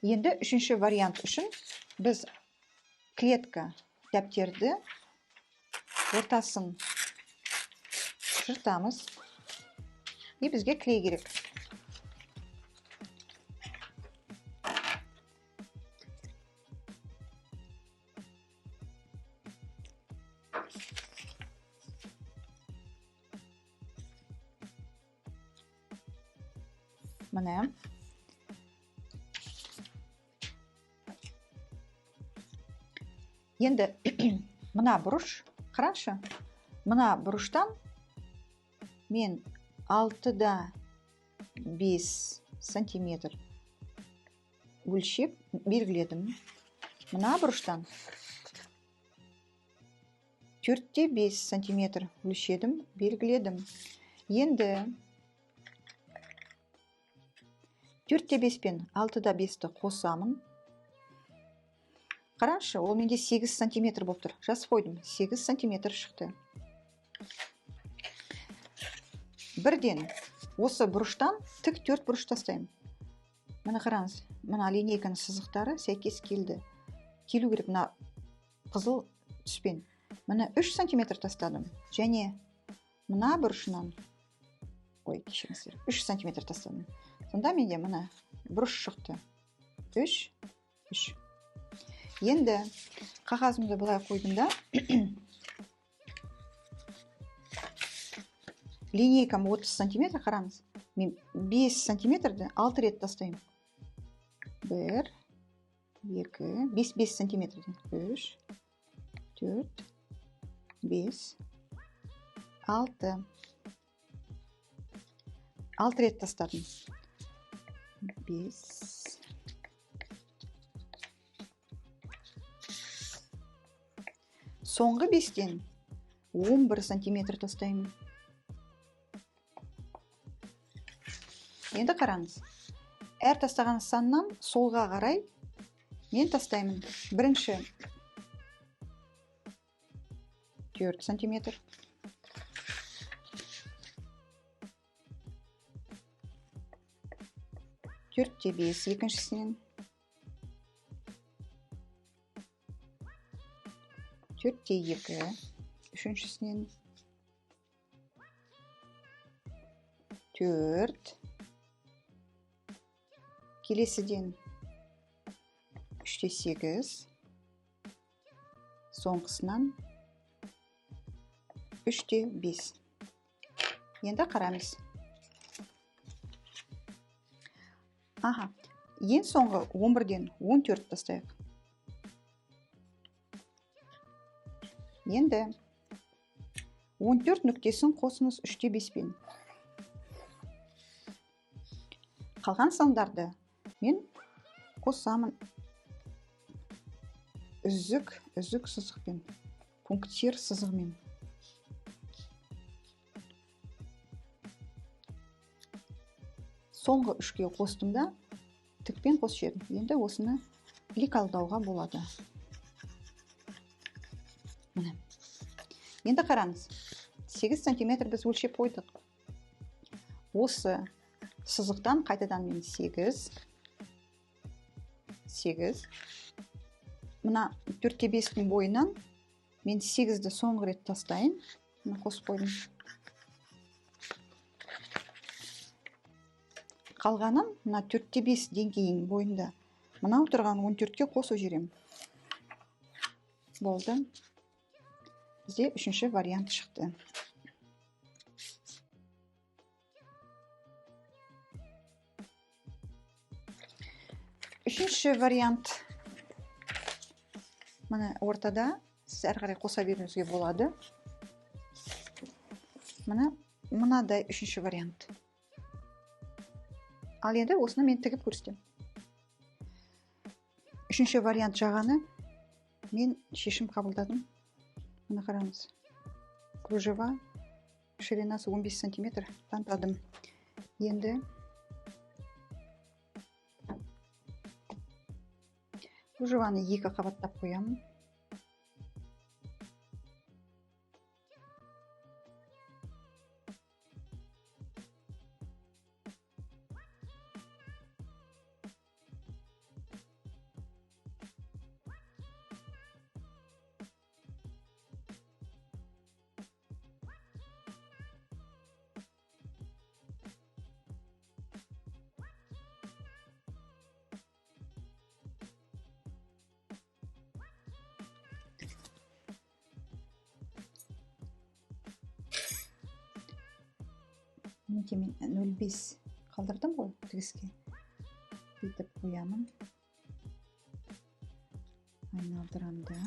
Енді үшінші вариант үшін біз клетка дәптерді ортасын жыртамыз. И бізге клей керек. Міне. Енді мына бұрыш, қараңызшы, мына бұрыштан мен 6-да 5 сантиметр өлшеп белгіледім. Мына бұрыштан 4-те 5 сантиметр өлшедім, белгіледім. Енді 4-те 5 пен 6-да 5-ті қосамын. Қараңызшы, ол менде 8 сантиметр болып тұр. Жазып қойдым, 8 сантиметр шықты. Бірден осы бұрыштан тік 4 бұрыш тастаймын. Мына қараңыз, мына линейканың сызықтары сәйкес келді. Келу керек мына қызыл түспен. Мына 3 сантиметр тастадым. Және мына бұрышынан, кешіріңіздер, 3 сантиметр тастадым. Сонда менде мына бұрыш шықты. 3. Енді қағазымды былай қойдым да, линейкам 30 сантиметр, қараңыз. Мен 5 сантиметрді 6 рет тастаймын. 1, 2, 5 сантиметрден. 3, 4, 5, 6. 6 рет тастадым. 5. Соңғы 5-тен 11 сантиметр тастаймын. Енді қараңыз. Әр тастаған саннан солға қарай мен тастаймын. Бірінші 4 сантиметр. Төртте 5 екіншісінен. 4-те 2 үшіншісінен. 4. Келесіден 3-те 8. Соңғысынан 3-те 5. Енді қарамыз. Ең соңғы 11-ден 14 тастайық. Енді 14 нүктесін қосыңыз 3-те 5-пен. Қалған сандарды мен қосамын үзік сызықпен, пунктир сызығымен. Соңғы 3-ке қостым да, тікпен қосып едім. Енді осыны ликалдауға болады. Міне. Енді қараңыз. 8 сантиметр біз өлшеп қойдық. Осы сызықтан қайтадан мен 8. Мына 4-те 5-тің бойынан мен 8-ді соңғы рет тастайын. Мына қосып қойдым. Қалғанын мына 4-те 5 деңгейінің бойында мынау тұрған 14-ке қосып жерем. Болды. Бізде 3-ші вариант шықты. Үшінші вариант мына ортада, сіз әрі қарай қоса беруіңізге болады. Мынадай 3-ші вариант. Ал енді осыны мен тігіп көрсетем. 3-ші вариант жағаны мен шешім қабылдадым. Мына қараңыз. Кружева ширинасы 15 сантиметр таңдадым. Енді кружеваны 2 қабаттап қоямын. мінекей мен 0,5 қалдырдым ғой тігіске. Бүйтіп қоямын. Айналдырамын да.